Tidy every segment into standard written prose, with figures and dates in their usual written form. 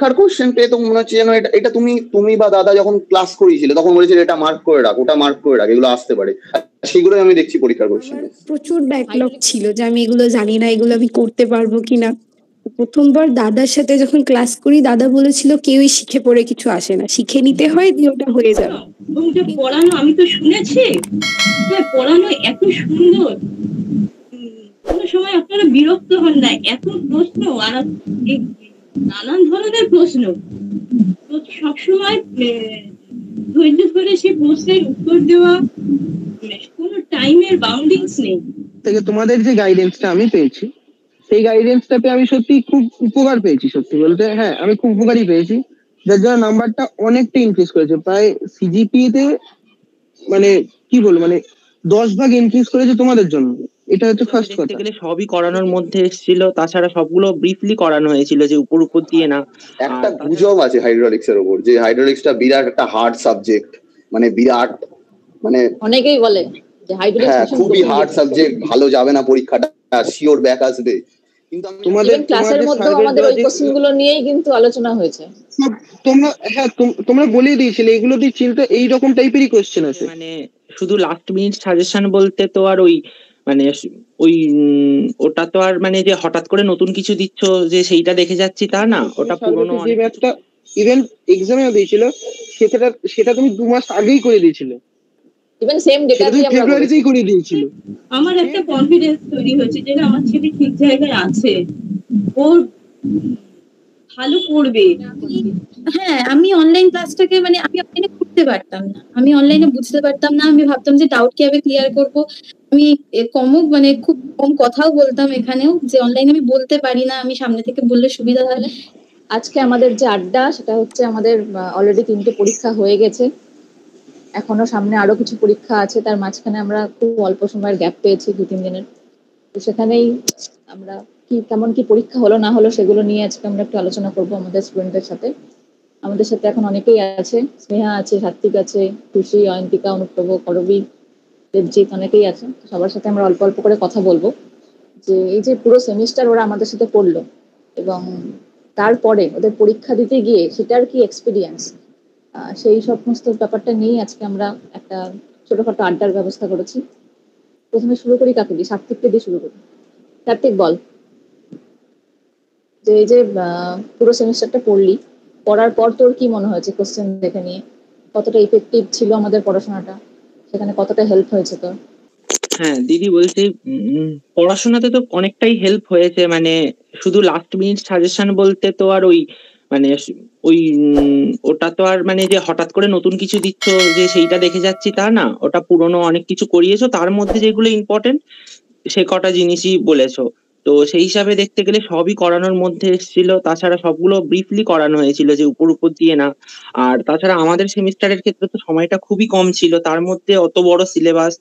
পরীক্ষার কোশ্চেন পেয়ে তো মনে হচ্ছে যেন এটা এটা তুমি বা দাদা যখন ক্লাস করিয়েছিলে তখন বলেছিলে এটা মার্ক করে রাখ, ওটা মার্ক করে রাখ, এগুলো আসতে পারে, সেগুলোই আমি দেখছি পরীক্ষার কোশ্চেন। প্রচুর ব্যাকলগ ছিল যে আমি এগুলো জানি না, এগুলো আমি করতে পারবো কিনা। প্রথমবার দাদার সাথে যখন ক্লাস করি দাদা বলেছিল কেউই শিখে পড়ে কিছু আসে না, শিখে নিতে হয়, দিয়ে ওটা হয়ে যাবে। পড়ানো আমি তো শুনেছি, পড়ানো এত সুন্দর, কোনো সময় আপনারা বিরক্ত হন না, এত প্রশ্ন আর নানান ধরনের প্রশ্ন, তো সবসময় ধৈর্য ধরে সেই প্রশ্নের উত্তর দেওয়া, কোনো টাইমের বাউন্ডিংস নেই। থেকে তোমাদের যে গাইডেন্সটা আমি পেয়েছি সেই গাইডেন্সটাতে আমি সত্যি খুব উপকার পেয়েছি, সত্যি বলতে হ্যাঁ আমি খুব উপকারই পেয়েছি, যার জন্য নাম্বারটা অনেকটা ইনক্রিজ করেছে, প্রায় সিজিপি তে মানে কি বলবো মানে 10 ভাগ ইনক্রিজ করেছে তোমাদের জন্য। এটা হচ্ছে ফার্স্ট কথা। গেলে সবই করানোর মধ্যে এসেছিল, তাছাড়া সবগুলো ব্রিফলি করানো হয়েছিল, যে উপর উপর দিয়ে না। একটা গুজব আছে হাইড্রোলিক্স এর উপর, যে হাইড্রোলিক্সটা বিরাট একটা হার্ড সাবজেক্ট, মানে বিরাট, মানে অনেকেই বলে যে হাইড্রোলিক্স খুবই হার্ড সাবজেক্ট, ভালো যাবে না পরীক্ষাটা, শিওর ব্যাক আসবে। কিন্তু তোমাদের ক্লাসের মধ্যে আমাদের ওই কোশ্চেনগুলো নিয়েই কিন্তু আলোচনা হয়েছে। তোমরা বলেই দিয়েছিলে এগুলো দিয়ে চিন্তা এই রকম টাইপেরই কোশ্চেন আছে। মানে শুধু লাস্ট মিনিট সাজেশন বলতে তো আর ওই মানে ওই ওটা তো আর মানে যে হঠাৎ করে নতুন কিছু দিচ্ছ যে সেইটা দেখে যাচ্ছি তা না, ওটা পুরনো যে একটা ইভেন এক্সামে দিয়েছিল সেটা তুমি 2 মাস আগেই করে দিয়েছিলে, ইভেন সেম ডেটা দিয়ে আমরা ফেব্রুয়ারিতেই করে দিয়েছিল। আমার একটা কনফিডেন্স তৈরি হয়েছে যে আমার ছেলে ঠিক জায়গায় আছে, ও ভালো করবে। হ্যাঁ, আমি অনলাইন ক্লাসটাকে মানে আমি অনলাইনে করতে পারতাম না, আমি অনলাইনে বুঝতে পারতাম না, আমি ভাবতাম যে ডাউট কিভাবে ক্লিয়ার করব। আমি মানে খুব কম কথাও বলতাম এখানেও, যে অনলাইনে আমি বলতে পারি না, আমি সামনে থেকে বললে সুবিধা হলে। আজকে আমাদের যে আড্ডা সেটা হচ্ছে আমাদের অলরেডি 3টে পরীক্ষা হয়ে গেছে, এখনো সামনে আরো কিছু পরীক্ষা আছে, তার মাঝখানে আমরা খুব অল্প সময়ের গ্যাপ পেয়েছি 2-3 দিনের, তো সেখানেই আমরা কেমন কি পরীক্ষা হলো না হলো সেগুলো নিয়ে আজকে আমরা একটু আলোচনা করব আমাদের স্টুডেন্টদের সাথে। আমাদের সাথে এখন অনেকেই আছে, স্নেহা আছে, সাত্বিক আছে, খুশি, অয়ন্তিকা, অনুপ্রভ, করবী, দেবজিৎ, অনেকেই আছে। সবার সাথে আমরা অল্প অল্প করে কথা বলবো যে এই যে পুরো সেমিস্টার ওরা আমাদের সাথে পড়লো এবং তারপরে ওদের পরীক্ষা দিতে গিয়ে সেটার কি এক্সপিরিয়েন্স, সেই সমস্ত ব্যাপারটা নিয়ে আজকে আমরা একটা ছোটখাটো আড্ডার ব্যবস্থা করেছি। প্রথমে শুরু করি কাকে দিয়ে? সাত্বিককে দিয়ে শুরু করি। সাত্বিক বল, যে এই যে পুরো সেমিস্টারটা পড়লি, পড়ার পর তোর কি মনে হয়েছে কোশ্চেন দেখে নিয়ে? কতটা ইফেক্টিভ ছিল আমাদের পড়াশোনাটা, সেখানে কতটা হেল্প হয়েছে তোর? হ্যাঁ দিদি বলছি, পড়াশোনাতে তো অনেকটাই হেল্প হয়েছে, মানে শুধু লাস্ট মিনিট সাজেশন বলতে তো আর ওই মানে ওই ওটা তো আর মানে যে হঠাৎ করে নতুন কিছু দিচ্ছ যে সেইটা দেখে যাচ্ছি তা না, ওটা পুরনো অনেক কিছু করিয়েছো, তার মধ্যে যেগুলো ইম্পর্টেন্ট সে কটা জিনিসই বলেছো। তো সেই হিসাবে দেখতে গেলে সবই করানোর মধ্যে এসেছিল, তাছাড়া সবগুলো ব্রিফলি করানো হয়েছিল, যে উপর উপর দিয়ে না। আর তাছাড়া আমাদের সেমিস্টারের ক্ষেত্রে তো সময়টা খুবই কম ছিল, তার মধ্যে অত বড় সিলেবাস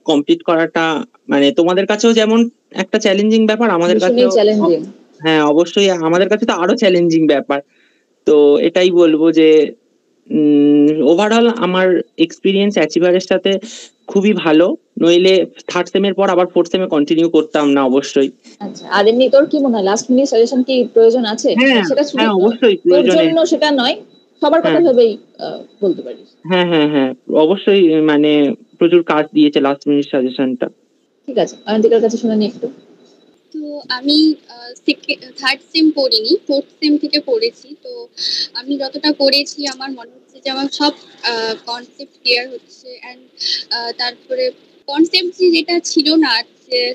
কমপ্লিট করাটা মানে তোমাদের কাছেও যেমন একটা চ্যালেঞ্জিং ব্যাপার, আমাদের কাছেও হ্যাঁ অবশ্যই আমাদের কাছে তো আরো চ্যালেঞ্জিং ব্যাপার। তো এটাই বলবো যে ওভারঅল আমার এক্সপিরিয়েন্স অ্যাচিভারের সাথে খুবই ভালো, নইলে থার্ড সেমের পর আবার ফোর্থ সেমে কন্টিনিউ করতাম না অবশ্যই। আচ্ছা, আর এমনি তোর কি মনে হয় লাস্ট মিনিট সাজেশন কি প্রয়োজন আছে? সেটা অবশ্যই প্রয়োজন, সেটা নয়, সবার কথা ভেবেই বলতে পারিস। হ্যাঁ হ্যাঁ হ্যাঁ অবশ্যই, মানে প্রচুর কাজ দিয়েছে লাস্ট মিনিট সাজেশনটা। ঠিক আছে, অয়ন্তিকার কাছে শুনে নি একটু। তো আমি থার্ড সেম পড়িনি, ফোর্থ সেম থেকে পড়েছি। তো আমি যতটা পড়েছি আমার মনে হচ্ছে যে আমার সব কনসেপ্ট ক্লিয়ার হচ্ছে। অ্যান্ড তারপরে কনসেপ্ট যেটা ছিল না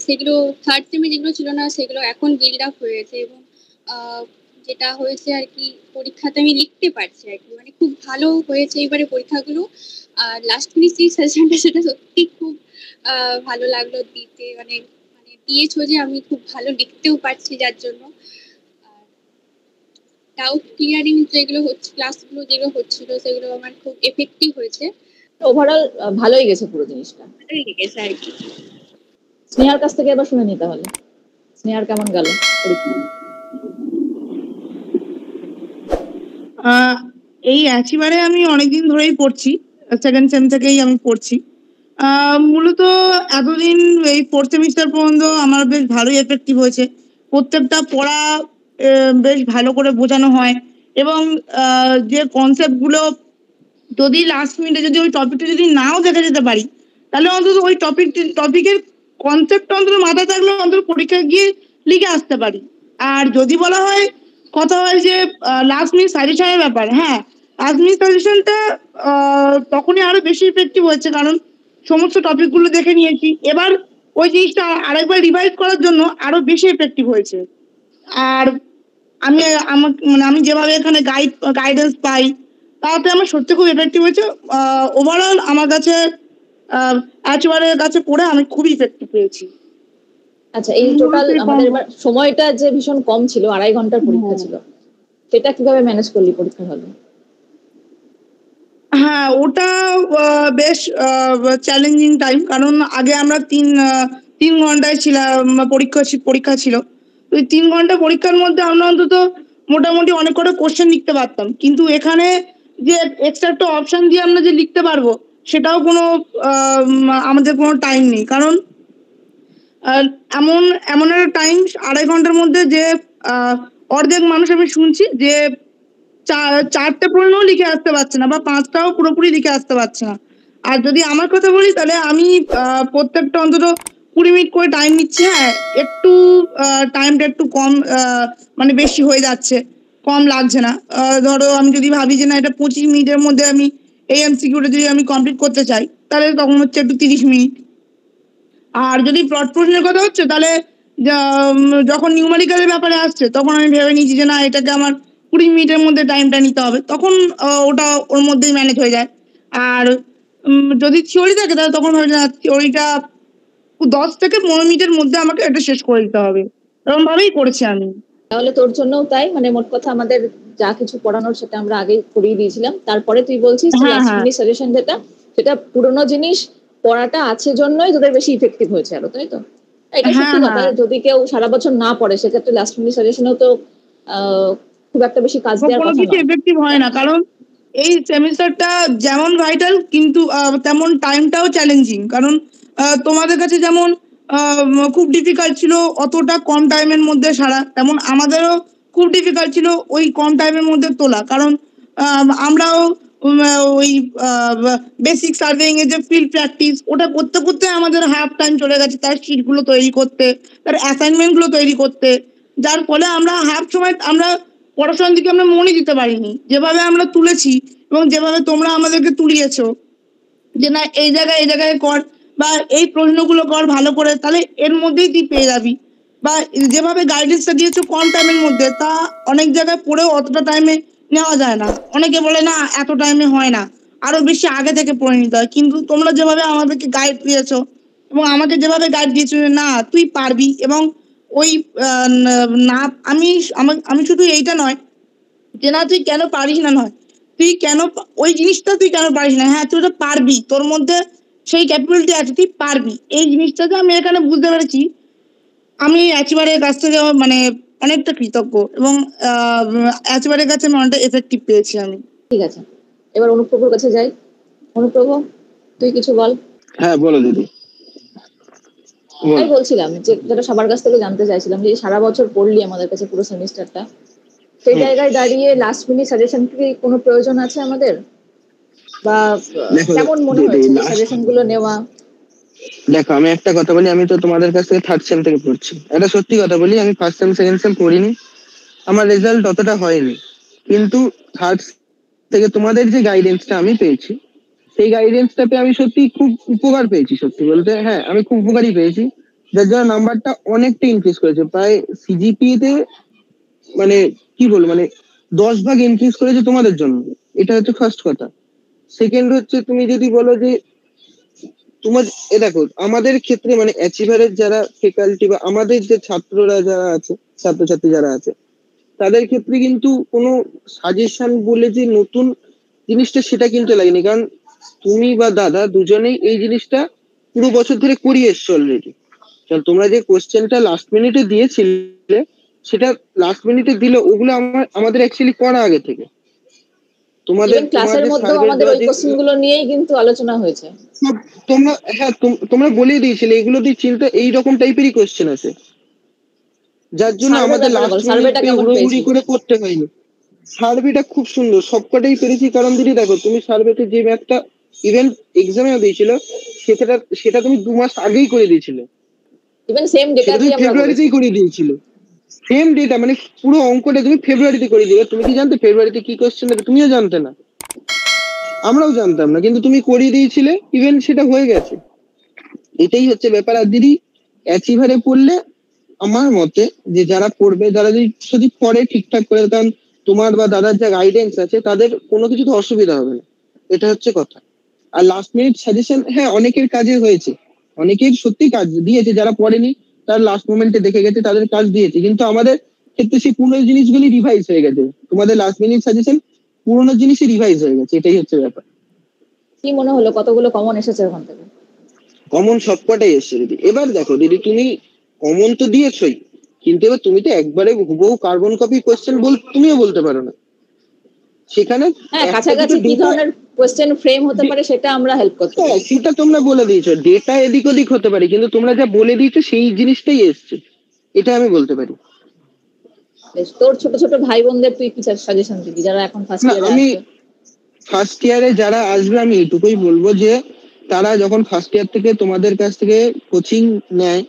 সেগুলো থার্ড সেমে যেগুলো ছিল না সেগুলো এখন বিল্ড আপ হয়েছে, এবং যেটা হয়েছে আর কি পরীক্ষাতে আমি লিখতে পারছি আর কি, মানে খুব ভালো হয়েছে এবারে পরীক্ষাগুলো। আর লাস্ট মিনিট যে সাজেশনটা সেটা সত্যি খুব ভালো লাগলো দিতে, মানে দিয়েছো যে আমি খুব ভালো লিখতেও পারছি, যার জন্য ডাউট ক্লিয়ারিং যেগুলো হচ্ছে ক্লাসগুলো যেগুলো হচ্ছিল সেগুলো আমার খুব এফেক্টিভ হয়েছে। ওভারঅল ভালোই গেছে পুরো জিনিসটা, ভালোই লেগেছে আর কি। স্নেহার কাছ থেকে এবার শুনে নিতে হলে, স্নেহার কেমন গেল পরীক্ষা? এই অ্যাচিভারে আমি অনেকদিন ধরেই পড়ছি, সেকেন্ড সেম থেকেই আমি পড়ছি। মূলত এতদিন এই ফোর্থ সেমিস্টার পর্যন্ত আমার বেশ ভালোই এফেক্টিভ হয়েছে। প্রত্যেকটা পড়া বেশ ভালো করে বোঝানো হয়, এবং যে কনসেপ্ট গুলো যদি লাস্ট মিনিটে যদি ওই টপিকটা যদি নাও দেখে যেতে পারি, তাহলে অন্তত ওই টপিকের কনসেপ্ট অন্তত মাথায় থাকলে অন্তত পরীক্ষায় গিয়ে লিখে আসতে পারি। আর যদি বলা হয় কথা হয় যে লাস্ট মিনিট সাজেশনের ব্যাপার, হ্যাঁ লাস্ট মিনিট সাজেশনটা তখনই আরো বেশি ইফেক্টিভ হয়েছে, কারণ সমস্ত টপিকগুলো দেখে নিয়েছি। এবার ওই জিনিসটা আরেকবার রিভাইজ করার জন্য আরো বেশি এফেক্টিভ হয়েছে। আর আমি যেভাবে এখানে গাইডেন্স পাই তাতে আমার সত্যি খুব এফেক্টিভ হয়েছে। ওভারঅল আমার কাছে অ্যাচুয়ারের কাছে পড়ে আমি খুবই ইফেক্টিভ পেয়েছি। আচ্ছা, এই টোটাল আমাদের এবার সময়টা যে ভীষণ কম ছিল, 2.5 ঘন্টার পরীক্ষা ছিল, সেটা কিভাবে ম্যানেজ করলি পরীক্ষা হলে? হ্যাঁ, ওটা বেশ চ্যালেঞ্জিং টাইম, কারণ আগে আমরা তিন ঘন্টায় পরীক্ষা ছিল। ওই 3 ঘন্টা পরীক্ষার মধ্যে আমরা অন্তত মোটামুটি অনেক কটা কোশ্চেন লিখতে পারতাম, কিন্তু এখানে যে এক্সট্রা একটা অপশন দিয়ে আমরা যে লিখতে পারবো সেটাও আমাদের কোনো টাইম নেই, কারণ এমন একটা টাইম 2.5 ঘন্টার মধ্যে যে অর্ধেক মানুষ আমি শুনছি যে 4টে প্রশ্নও লিখে আসতে পারছে না বা 5টাও পুরোপুরি লিখে আসতে পারছে না। আর যদি আমার কথা বলি তাহলে আমি প্রত্যেকটা অন্তত 20 মিনিট করে টাইম নিচ্ছি। হ্যাঁ, একটু টাইমটা একটু কম মানে বেশি হয়ে যাচ্ছে, কম লাগছে না। ধরো আমি যদি ভাবি যে না এটা 25 মিনিটের মধ্যে আমি এই এমসিকিউটা যদি আমি কমপ্লিট করতে চাই, তাহলে তখন হচ্ছে একটু 30 মিনিট। আর যদি প্লট প্রশ্নের কথা হচ্ছে তাহলে যখন নিউমেরিক্যালের ব্যাপারে আসছে তখন আমি ভেবে নিয়েছি যে না এটাকে আমার 20 মিনিটের মধ্যে টাইমটা নিতে হবে, তখন ওটা ওর মধ্যেই ম্যানেজ হয়ে যায়। আর যদি থিওরি থাকে তাহলে তখন ভাবি না থিওরিটা 10 থেকে 15 মিনিটের মধ্যে আমাকে এটা শেষ করে দিতে হবে, এরকম ভাবেই করেছি আমি। তাহলে তোর জন্যও তাই, মানে মোট কথা আমাদের যা কিছু পড়ানোর সেটা আমরা আগে করিয়ে দিয়েছিলাম, তারপরে তুই বলছিস লাস্ট মিনিট সাজেশন সেটা পুরোনো জিনিস পড়াটা আছে জন্যই তোদের বেশি ইফেক্টিভ হয়েছে আরো, তাই তো? এটা সত্যি কথা। যদি কেউ সারা বছর না পড়ে সেক্ষেত্রে লাস্ট মিনিট সাজেশনেও তো খুব একটা বেশি কাজ দেওয়ার কথা নয়, এফেক্টিভ হয় না, কারণ এই সেমিস্টারটা যেমন ভাইটাল কিন্তু তেমন টাইমটাও চ্যালেঞ্জিং, কারণ তোমাদের কাছে যেমন খুব ডিফিকাল্ট ছিল অতটা কম টাইমের মধ্যে সারা, তেমন আমাদেরও খুব ডিফিকাল্ট ছিল ওই কম টাইমের মধ্যে তোলা, কারণ আমরাও ওই বেসিক সার্ভেইং এর যে ফিল্ড প্র্যাকটিস ওটা করতে করতে আমাদের হাফ টাইম চলে গেছে, তার শিট গুলো তৈরি করতে, তার অ্যাসাইনমেন্ট গুলো তৈরি করতে, যার ফলে আমরা হাফ সময় আমরা পড়াশোনার দিকে আমরা মনে দিতে পারিনি। যেভাবে আমরা তুলেছি এবং যেভাবে তোমরা আমাদেরকে তুলিয়েছো যে না এই জায়গায় কর বা এই প্রশ্নগুলো কর ভালো করে, তাহলে এর মধ্যেই তুই পেয়ে যাবি। বা যেভাবে গাইডেন্সটা দিয়েছো কম টাইমের মধ্যে, তা অনেক জায়গায় পড়েও অতটা টাইমে নেওয়া যায় না। অনেকে বলে না এত টাইমে হয় না, আরো বেশি আগে থেকে পড়ে নিতে হয়, কিন্তু তোমরা যেভাবে আমাদেরকে গাইড দিয়েছো এবং আমাকে যেভাবে গাইড দিয়েছো না তুই পারবি, এবং ওই না আমি শুধু এইটা নয় যে না তুই কেন পারিস না, নয় তুই কেন ওই জিনিসটা তুই কেন পারিস না, হ্যাঁ তুই ওটা পারবি, তোর মধ্যে সেই ক্যাপাবিলিটি আছে, তুই পারবি। এই জিনিসটাকে আমি এখানে বুঝতে পেরেছি। আমি অ্যাচিভারের কাছ থেকে মানে অনেকটা কৃতজ্ঞ এবং অ্যাচিভারের কাছে আমি অনেকটা এফেক্টিভ পেয়েছি আমি। ঠিক আছে, এবার অনুপ্রভুর কাছে যাই। অনুপ্রভু, তুই কিছু বল। হ্যাঁ বলো দিদি। আমি বলছিলাম যে যেটা সবার কাছ থেকে জানতে চাইছিলাম, যে সারা বছর পড়লি আমাদের কাছে পুরো সেমিস্টারটা, সেই জায়গায় দাঁড়িয়ে লাস্ট মিনিট সাজেশন কি কোনো প্রয়োজন আছে আমাদের, বা কেমন মনে হয়েছে সাজেশন গুলো নেওয়া? দেখো আমি একটা কথা বলি, আমি তো তোমাদের কাছ থেকে 3rd সেম থেকে পড়ছি, এটা সত্যি কথা বলি, আমি 1st সেম 2nd সেম পড়িনি, আমার রেজাল্ট অতটা হয়নি, কিন্তু 3rd থেকে তোমাদের যে গাইডেন্সটা আমি পেয়েছি সেই গাইডেন্সটা পেয়ে আমি সত্যি খুব উপকার পেয়েছি। সত্যি বলতে হ্যাঁ আমি খুব উপকারই পেয়েছি, যার জন্য নাম্বারটা অনেকটা ইনক্রিজ করেছে, প্রায় সিজিপিএ তে মানে কি বলবো মানে 10 ভাগ ইনক্রিজ করেছে তোমাদের জন্য। এটা হচ্ছে ফার্স্ট কথা। সেকেন্ড হচ্ছে তুমি যদি বলো যে তোমার দেখো আমাদের ক্ষেত্রে মানে অ্যাচিভারের যারা ফ্যাকাল্টি বা আমাদের যে ছাত্ররা যারা আছে, ছাত্রছাত্রী যারা আছে, তাদের ক্ষেত্রে কিন্তু কোনো সাজেশন বলে যে নতুন জিনিসটা সেটা কিন্তু লাগেনি, কারণ তুমি বা দাদা দুজনেই এই জিনিসটা পুরো বছর ধরে করিয়ে এসছো অলরেডি। কারণ তোমরা যে কোশ্চেনটা লাস্ট মিনিটে দিয়েছিলে সেটা লাস্ট মিনিটে দিলে ওগুলো আমাদের অ্যাকচুয়ালি করা আগে থেকে। তোমাদের ক্লাসের মধ্যে আমাদের ওই কোশ্চেনগুলো নিয়েই কিন্তু আলোচনা হয়েছে। তোমরা হ্যাঁ তোমরা বলেই দিয়েছিলে এগুলো দিয়ে চিন্তা এইরকম টাইপেরই কোশ্চেন আছে, যার জন্য আমাদের লাস্ট মিনিটে হুড়োহুড়ি করে করতে হয়নি। সার্ভেটা খুব সুন্দর, সবকটাই পেরেছি। কারণ দিদি দেখো, তুমি সার্ভেতে যে ম্যাথটা ইভেন এক্সামে দিয়েছিল সেটা তুমি 2 মাস আগেই করে দিয়েছিলে, ইভেন সেম ডেটা সেটা তুমি দিয়ে আমরা করেছি। ফেব্রুয়ারিতেই করে দিয়েছিল। সেম ডেটা, মানে পুরো অঙ্কটা তুমি ফেব্রুয়ারিতে করে দিবে। তুমি কি জানতে ফেব্রুয়ারিতে কি কোশ্চেন দেবে? তুমিও জানতে না, আমরাও জানতাম না, কিন্তু তুমি করিয়ে দিয়েছিলে, ইভেন সেটা হয়ে গেছে। এটাই হচ্ছে ব্যাপার। আর দিদি অ্যাচিভারে পড়লে আমার মতে যে যারা পড়বে, যারা যদি পড়ে ঠিকঠাক করে, কারণ তোমার বা দাদার যা গাইডেন্স আছে তাদের কোনো কিছুতে অসুবিধা হবে না, এটা হচ্ছে কথা। আর লাস্ট মিনিট সাজেশন, হ্যাঁ অনেকের কাজে হয়েছে, অনেকের সত্যি কাজ দিয়েছে, যারা পড়েনি তার লাস্ট মোমেন্টে দেখে গেছে, তাদের কাজ দিয়েছে। কিন্তু আমাদের ক্ষেত্রে সেই পুরোনো জিনিসগুলি রিভাইজ হয়ে গেছে, তোমাদের লাস্ট মিনিট সাজেশন পুরোনো জিনিসই রিভাইজ হয়ে গেছে, এটাই হচ্ছে ব্যাপার। কি মনে হলো কতগুলো কমন এসেছে ওখান থেকে? কমন সবকটাই এসছে দিদি। এবার দেখো দিদি, তুমি কমন তো দিয়েছই, কিন্তু এবার তুমি তো একবারে হুবহু কার্বন কপি কোশ্চেন তুমিও বলতে পারো না। সেখানে হ্যাঁ, কাছাকাছি কি ধরনের কোশ্চেন ফ্রেম হতে পারে সেটা আমরা হেল্প করতে পারি। হ্যাঁ, সেটা তোমরা বলে দিয়েছো, ডেটা এদিক ওদিক হতে পারে, কিন্তু তোমরা যা বলে দিয়েছো সেই জিনিসটাই এসছে, এটা আমি বলতে পারি। বেশ, তোর ছোট ছোট ভাই বোনদের তুই কি সাজেশন দিবি যারা এখন ফার্স্ট না, ইয়ারে আমি আছে? ফার্স্ট ইয়ারে যারা আসবে আমি এইটুকুই বলবো যে তারা যখন ফার্স্ট ইয়ার থেকে তোমাদের কাছ থেকে কোচিং নেয়,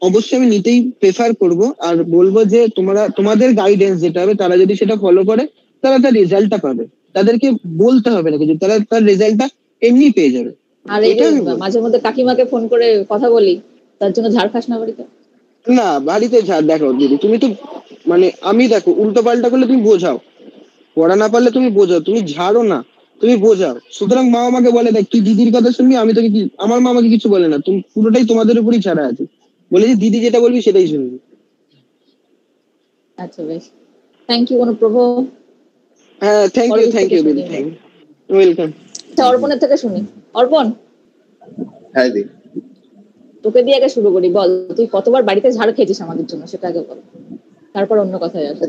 অবশ্যই আমি নিতেই প্রেফার করব। আর বলবো যে তোমাদের গাইডেন্স যেটা হবে, তারা যদি সেটা ফলো করে তারা তার রেজাল্টটা পাবে, তাদেরকে বলতে হবে না কিছু, তারা তার রেজাল্টটা এমনি পেয়ে যাবে। আর এই যে মাঝে মধ্যে কাকিমাকে ফোন করে কথা বলি, তার জন্য ঝাড় খাস না বাড়িতে? না, বাড়িতে ঝাড়, দেখো দিদি তুমি তো মানে আমি দেখো উল্টো পাল্টা করলে তুমি বোঝাও, পড়া না পারলে তুমি বোঝাও, তুমি ঝাড়ো না, তুমি বোঝাও। সুতরাং মা আমাকে বলে, দেখ তুই দিদির কথা শুনবি, আমি তোকে আমার মা আমাকে কিছু বলে না, তুমি পুরোটাই তোমাদের উপরই ছাড়া আছে, বলে যে দিদি যেটা বলবি সেটাই শুনবি। আচ্ছা বেশ, থ্যাংক ইউ অনুপ্রভ। হ্যাঁ, থ্যাংক ইউ দিদি, ওয়েলকাম। আচ্ছা, অর্পণের থেকে শুনি। অর্পণ, হ্যাঁ দিদি, তোকে দিয়ে আগে শুরু করি। বল, তুই কতবার বাড়িতে ঝাড় খেয়েছিস আমাদের জন্য, সেটা আগে বল, তারপর অন্য কথায় আসে।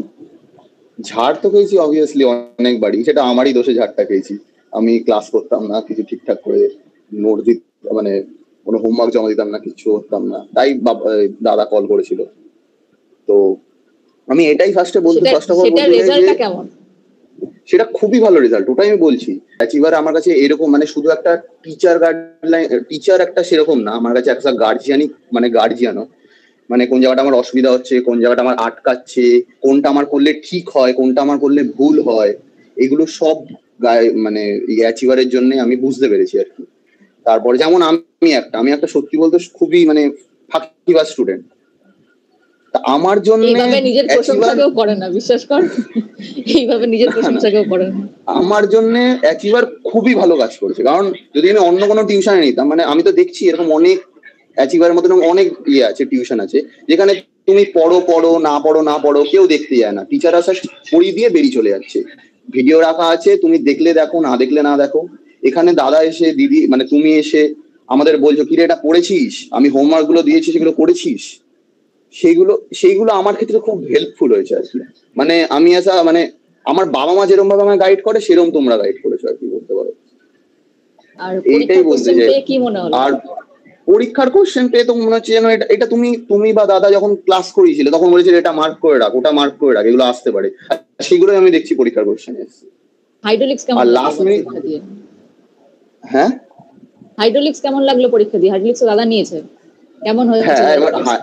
ঝাড় তো খেয়েছি অবভিয়াসলি অনেকবারই, সেটা আমারই দোষে ঝাড়টা খেয়েছি। আমি ক্লাস করতাম না, কিছু ঠিকঠাক করে নোট মানে কোনো হোমওয়ার্ক জমা দিতাম না, কিছু করতাম না, তাই দাদা কল করেছিল। তো আমি এটাই ফার্স্টে বলতে, ফার্স্ট অফ অল সেটা খুবই ভালো রেজাল্ট, ওটাই আমি বলছি। অ্যাচিভার আমার কাছে এরকম মানে শুধু একটা টিচার গাইডলাইন, টিচার একটা সেরকম না, আমার কাছে একটা গার্জিয়ানও, মানে কোন জায়গাটা আমার অসুবিধা হচ্ছে, কোন জায়গাটা আমার আটকাচ্ছে, কোনটা আমার করলে ঠিক হয়, কোনটা আমার করলে ভুল হয়, এগুলো সব মানে অ্যাচিভারের জন্য আমি বুঝতে পেরেছি আর কি। তারপরে যেমন আমি একটা সত্যি বলতে খুবই মানে ফাঁকিবাজ স্টুডেন্ট, আমার জন্য নিজের প্রশংসা কেউ করে না, বিশ্বাস কর, এইভাবে নিজের প্রশংসা কেউ করে না। আমার জন্য অ্যাচিভার খুবই ভালো কাজ করেছে। কারণ যদি আমি অন্য কোনো টিউশনে নিতাম, মানে আমি তো দেখছি এরকম অনেক অ্যাচিভারের মতো অনেক আছে, টিউশন আছে যেখানে তুমি পড়ো না পড়ো কেউ দেখতে যায় না, টিচার আসা পড়িয়ে দিয়ে বেরিয়ে চলে যাচ্ছে, ভিডিও রাখা আছে, তুমি দেখলে দেখো, না দেখলে না দেখো। এখানে দাদা এসে, দিদি মানে তুমি এসে আমাদের বলছো, কিরে এটা পড়েছিস, আমি হোমওয়ার্ক গুলো দিয়েছি সেগুলো করেছিস, সেইগুলো আমার ক্ষেত্রে খুব হেল্পফুল হয়েছে আর কি। মানে আমি মানে আমার বাবা মা যেরকম ভাবে আমায় গাইড করে, সেরকম তোমরা গাইড করেছো আর কি বলতে পারো। এইটাই বলতে চাই। আর পরীক্ষার কোশ্চেন পেয়ে তো মনে হচ্ছে যেন এটা তুমি বা দাদা যখন ক্লাস করিয়েছিলে তখন বলেছিলে এটা মার্ক করে রাখ, ওটা মার্ক করে রাখ, এগুলো আসতে পারে, সেগুলোই আমি দেখছি পরীক্ষার কোশ্চেন এসেছে। আর লাস্ট মিনিট, হ্যাঁ হাইড্রোলিক্স কেমন লাগলো পরীক্ষা দিয়ে? হাইড্রোলিক্স দাদা নিয়েছে, কেমন হয়েছে? হ্যাঁ,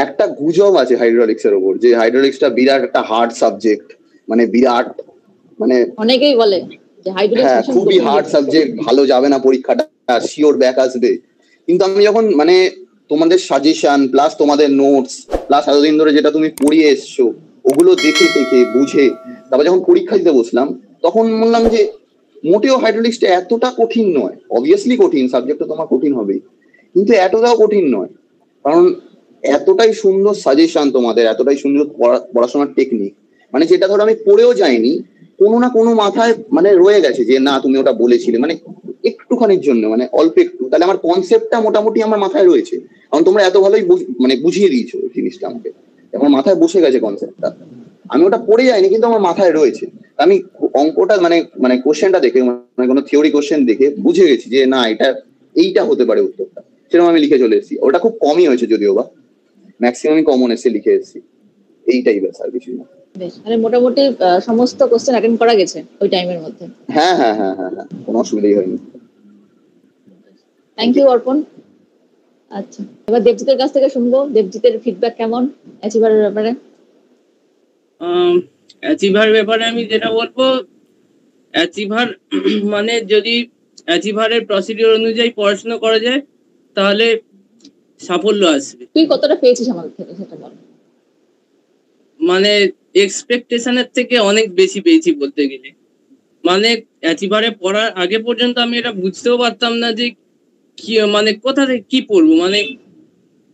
একটা গুজব আছে হাইড্রোলিক্স এর উপর, যে হাইড্রোলিক্সটা বিরাট একটা হার্ড সাবজেক্ট, মানে বিরাট, মানে অনেকেই বলে যে হাইড্রোলিক্স খুবই হার্ড সাবজেক্ট, ভালো যাবে না পরীক্ষাটা, শিওর ব্যাক আসবে। কিন্তু আমি যখন মানে তোমাদের সাজেশন প্লাস তোমাদের নোটস প্লাস এতদিন ধরে যেটা তুমি পড়িয়ে এসছো, ওগুলো দেখে বুঝে তারপর যখন পরীক্ষা দিতে বসলাম, তখন বললাম যে মোটেও হাইড্রোলিক্সটা এতটা কঠিন নয়। অবভিয়াসলি কঠিন, সাবজেক্টটা তোমার কঠিন হবেই, কিন্তু এতটাও কঠিন নয়। কারণ এতটাই সুন্দর সাজেশন তোমাদের, এতটাই সুন্দর পড়াশোনার টেকনিক, মানে যেটা ধরো আমি পড়েও যাইনি, কোনো না কোনো মাথায় মানে রয়ে গেছে যে না তুমি ওটা বলেছিলে, মানে একটুখানির জন্য, মানে অল্প একটু, তাহলে আমার কনসেপ্টটা মোটামুটি আমার মাথায় রয়েছে। কারণ তোমরা এত ভালোই মানে বুঝিয়ে দিয়েছো জিনিসটা আমাকে, আমার মাথায় বসে গেছে কনসেপ্টটা। আমি ওটা পড়ে যাইনি, কিন্তু আমার মাথায় রয়েছে। আমি অঙ্কটা মানে কোশ্চেনটা দেখে, মানে কোনো থিওরি কোশ্চেন দেখে বুঝে গেছি যে না এইটা হতে পারে উত্তরটা, সেরকম আমি লিখে চলে এসেছি। ওটা খুব কমই হয়েছে যদিও বা, ম্যাক্সিমামই কমন এসে লিখে এসেছি, এইটাই ব্যাস, আর কিছু না। বেশ, মানে মোটামুটি সমস্ত কোশ্চেন অ্যাটেন্ড করা গেছে ওই টাইমের মধ্যে। হ্যাঁ হ্যাঁ হ্যাঁ হ্যাঁ হ্যাঁ, কোনো অসুবিধাই হয়নি। থ্যাংক ইউ অর্পণ। আচ্ছা, এবার দেবজিতের কাছ থেকে শুনবো, দেবজিতের ফিডব্যাক কেমন অ্যাচিভারের ব্যাপারে? অ্যাচিভার ব্যাপারে আমি যেটা বলবো, অ্যাচিভার মানে যদি অ্যাচিভারের প্রসিডিওর অনুযায়ী পড়াশোনা করা যায় তাহলে সাফল্য আসবে। তুই কতটা পেয়েছিস আমাদের থেকে সেটা বল। মানে এক্সপেকটেশনের থেকে অনেক বেশি পেয়েছি বলতে গেলে। মানে অ্যাচিভারে পড়ার আগে পর্যন্ত আমি এটা বুঝতেও পারতাম না যে কি মানে কোথা থেকে কি পড়বো, মানে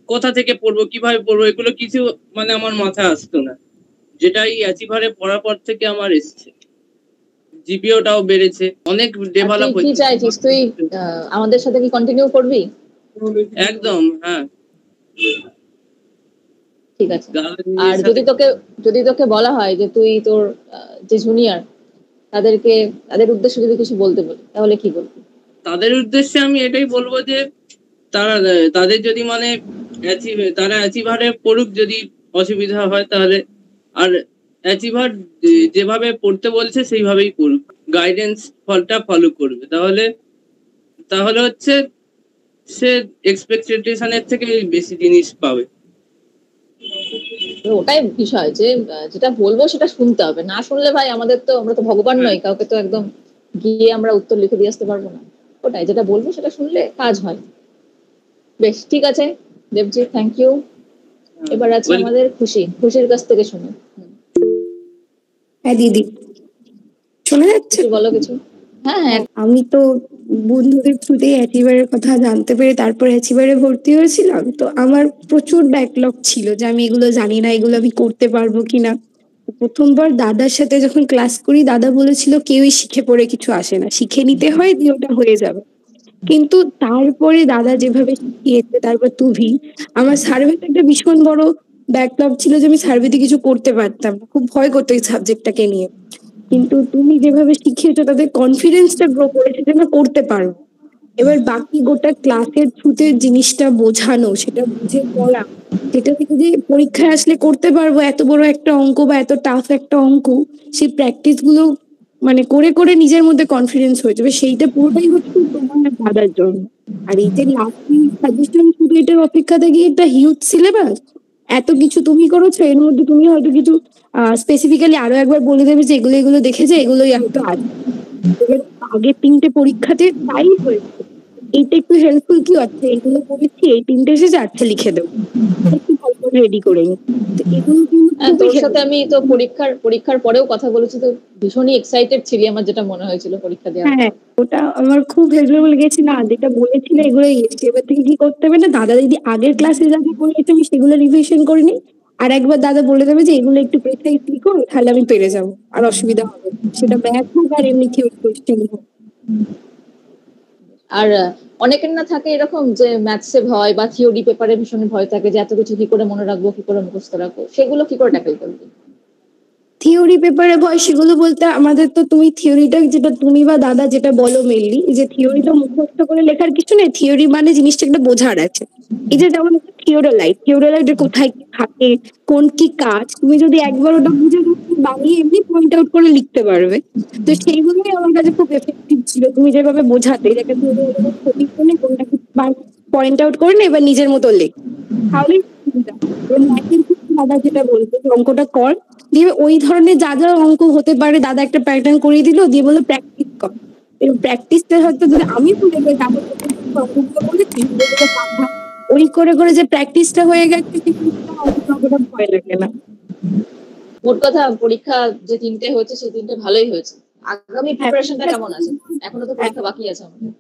কোথা থেকে পড়বো, কিভাবে পড়বো, এগুলো কিছু মানে আমার মাথায় আসতো না। যেটা এই অ্যাচিভারে পড়ার পর থেকে আমার এসছে। জিপিওটাও বেড়েছে, অনেক ডেভেলপ হয়েছে। কি চাইছিস তুই আমাদের সাথে কি কন্টিনিউ করবি? একদম, হ্যাঁ ঠিক আছে। আর যদি তোকে বলা হয় যে তুই তোর যে জুনিয়র তাদের উদ্দেশ্যে যদি কিছু বলতে বলি তাহলে কি বলবি? তাদের উদ্দেশ্যে আমি এটাই বলবো যে তাদের যদি মানে তারা অ্যাচিভারে পড়ুক, যদি অসুবিধা হয় তাহলে, আর অ্যাচিভার যেভাবে পড়তে বলছে সেইভাবেই পড়ুক, গাইডেন্স ফলটা ফলো করবে, তাহলে হচ্ছে সে এক্সপেকটেশনের থেকে বেশি জিনিস পাবে। ওটাই বিষয় যে যেটা বলবো সেটা শুনতে হবে, না শুনলে ভাই আমরা তো ভগবান নই, কাউকে তো একদম গিয়ে আমরা উত্তর লিখে দিয়ে আসতে পারবো না। ওটাই যেটা বলবো সেটা শুনলে কাজ হয়। বেশ, ঠিক আছে দেবজিৎ, থ্যাংক ইউ। এবার আছে আমাদের খুশির কাছ থেকে শুনি। হ্যাঁ দিদি, শোনা যাচ্ছে? বলো কিছু। হ্যাঁ, আমি তো বন্ধুদের থ্রুতে অ্যাচিভারের কথা জানতে পেরে তারপর অ্যাচিভারে ভর্তি হয়েছিলাম। তো আমার প্রচুর ব্যাকলগ ছিল যে আমি এগুলো জানি না, এগুলো আমি করতে পারবো কিনা। প্রথমবার দাদার সাথে যখন ক্লাস করি, দাদা বলেছিল কেউই শিখে পড়ে কিছু আসে না, শিখে নিতে হয়, দিয়ে ওটা হয়ে যাবে। কিন্তু তারপরে দাদা যেভাবে শিখিয়েছে, তারপর তুভি, আমার সার্ভেতে একটা ভীষণ বড় ব্যাকলগ ছিল যে আমি সার্ভেতে কিছু করতে পারতাম না, খুব ভয় করতো এই সাবজেক্টটাকে নিয়ে। কিন্তু তুমি যেভাবে শিখিয়েছো তাদের কনফিডেন্সটা গ্রো করেছে যে না করতে পারো। এবার বাকি গোটা ক্লাসের থ্রুতে জিনিসটা বোঝানো, সেটা বুঝে পড়া, সেটা থেকে যে পরীক্ষায় আসলে করতে পারবো এত বড় একটা অঙ্ক বা এত টাফ একটা অঙ্ক, সেই প্র্যাকটিস গুলো মানে করে করে নিজের মধ্যে কনফিডেন্স হয়ে যাবে, সেইটা পুরোটাই হচ্ছে তোমার দাদার জন্য। আর এই যে লাস্ট সাজেশন, শুধু এটার অপেক্ষা থেকে একটা হিউজ সিলেবাস, এত কিছু তুমি করেছো, এর মধ্যে তুমি হয়তো কিছু স্পেসিফিক্যালি আরো একবার বলে দেবে যে এগুলো এগুলো দেখেছে, এগুলোই হয়তো আছে। আগের 3টে পরীক্ষাতে তাই হয়েছে। এইটা একটু হেল্পফুল কি আছে, এগুলো পড়েছি, এই 3টে এসেছে, আচ্ছা লিখে দেবো, একটু ভালো করে রেডি করে নি। তো এগুলো তোর সাথে আমি তো পরীক্ষার পরেও কথা বলেছি, তো ভীষণই এক্সাইটেড ছিলি আমার যেটা মনে হয়েছিল পরীক্ষা দেওয়ার। হ্যাঁ, ওটা আমার খুব হেল্পফুল লেগেছে। না, যেটা বলেছিল এগুলোই এসছে, এবার থেকে কি করতে হবে না, দাদা দিদি আগের ক্লাসে যা পড়িয়েছে আমি সেগুলো রিভিশন করে নিই, আর একবার দাদা বলে দেবে যে এগুলো একটু প্রেসাইজ লিখো, তাহলে আমি পেরে যাবো, আর অসুবিধা হবে না, সেটা ম্যাথ হোক আর এমনি থিওরি কোশ্চেন হোক। আর অনেকের না থাকে এরকম যে ম্যাথসে ভয় বা থিওরি পেপারে ভীষণ ভয় থাকে যে এত কিছু কি করে মনে রাখবো, কি করে মুখস্থ রাখবো, সেগুলো কি করে ট্যাকল করবি? থিওরি পেপারে ভয়, সেগুলো বলতে আমাদের তো তুমি থিওরিটা যেটা তুমি বা দাদা যেটা বলো মেনলি, যে থিওরিটা মুখস্থ করে লেখার কিছু নেই, থিওরি মানে জিনিসটা একটা বোঝার আছে। এই যে যেমন থিওরালাইট কোথায় কি থাকে, কোন কি কাজ, তুমি যদি একবার ওটা বুঝে বানিয়ে এমনি পয়েন্ট আউট করে লিখতে পারবে। তো সেইগুলোই আমার কাছে খুব এফেক্টিভ ছিল, তুমি যেভাবে বোঝাতে, যাতে কোনটা পয়েন্ট আউট করে না এবার নিজের মতো লেখ, তাহলে দাদা যেটা বলবে অঙ্কটা কর, দিয়ে ওই ধরনের যা যা অঙ্ক হতে পারে দাদা একটা প্যাটার্ন করিয়ে দিল, দিয়ে বললো প্র্যাকটিস কর। এবং প্র্যাকটিসটা হয়তো যদি আমি ভুলে যাই, দাদা অঙ্কগুলো বলেছি ওই করে করে যে প্র্যাকটিসটা হয়ে গেছে, অতটা ভয় লাগে না। মোট কথা পরীক্ষা যে 3টে হয়েছে সেই 3টে ভালোই হয়েছে। আগামী প্রিপারেশনটা কেমন আছে? এখনো তো পরীক্ষা বাকি আছে আমাদের।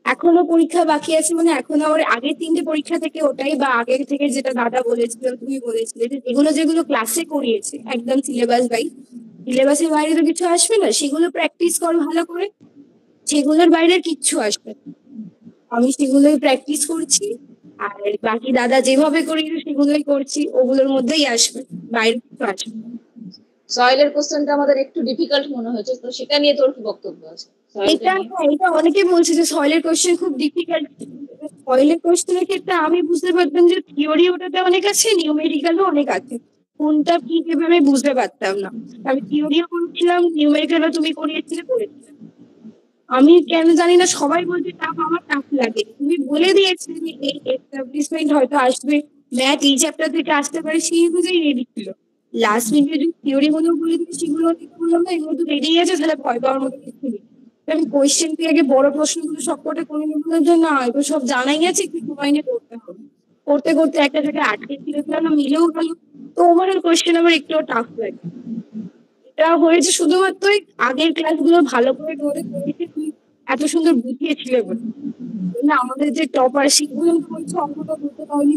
এখনো পরীক্ষা বাকি আছে, মানে এখনো আমার আগের 3টে পরীক্ষা থেকে ওটাই, বা আগের থেকে যেটা দাদা বলেছিল, তুমি বলেছিলে যেগুলো ক্লাসে করিয়েছে একদম সিলেবাস বাই, সিলেবাসের বাইরে তো কিছু আসবে না, সেগুলো প্র্যাকটিস করো ভালো করে, সেগুলোর বাইরে কিচ্ছু আসবে না। আমি সেগুলোই প্র্যাকটিস করছি, আর বাকি দাদা যেভাবে করিয়েছে সেগুলোই করছি, ওগুলোর মধ্যেই আসবে, বাইরে কিছু আসবে। সয়েলের কোশ্চেনটা আমাদের একটু ডিফিকাল্ট মনে হয়েছে, তো সেটা নিয়ে তোর কি বক্তব্য আছে? এটা অনেকে বলছে যে সয়েলের কোশ্চেন খুব ডিফিকাল্ট। সয়েলের কোশ্চেনের ক্ষেত্রে আমি বুঝতে পারতাম যে থিওরি ওটাতে অনেক আছে, নিউমেরিক্যালও অনেক আছে, কোনটা কি কিভাবে বুঝতে পারতাম না। আমি থিওরিও করেছিলাম, নিউমেরিক্যালও তুমি করিয়েছিলে। আমি কেন জানি না সবাই বলছে টাফ, আমার টাফ লাগে। তুমি বলে দিয়েছিলে যে এই এস্টাবলিশমেন্ট হয়তো আসবে, ম্যাথ এই চ্যাপ্টার থেকে আসতে পারে, সেই অনুযায়ী রেডি ছিল। লাস্ট মিনিটে যদি থিওরি গুলো বলে দিই সেগুলো বললাম না এগুলো তো রেডি আছে, তাহলে ভয় পাওয়ার মতো কিছু নেই। আমি কোয়েশ্চেন থেকে বড় প্রশ্নগুলো সবকটা করে নেবো যে না এগুলো সব জানাই আছে, একটু সময় নিয়ে করতে হবে। করতে করতে একটা জায়গায় আটকে ছিলাম, মিলেও গেল। তো ওভারঅল কোয়েশ্চেন আমার একটু টাফ লাগে। এটা হয়েছে শুধুমাত্র আগের ক্লাসগুলো ভালো করে ধরে করেছে, তুই এত সুন্দর বুঝিয়েছিলে বলে। না আমাদের যে টপার সেগুলো বলছে অঙ্কটা করতে পারিনি,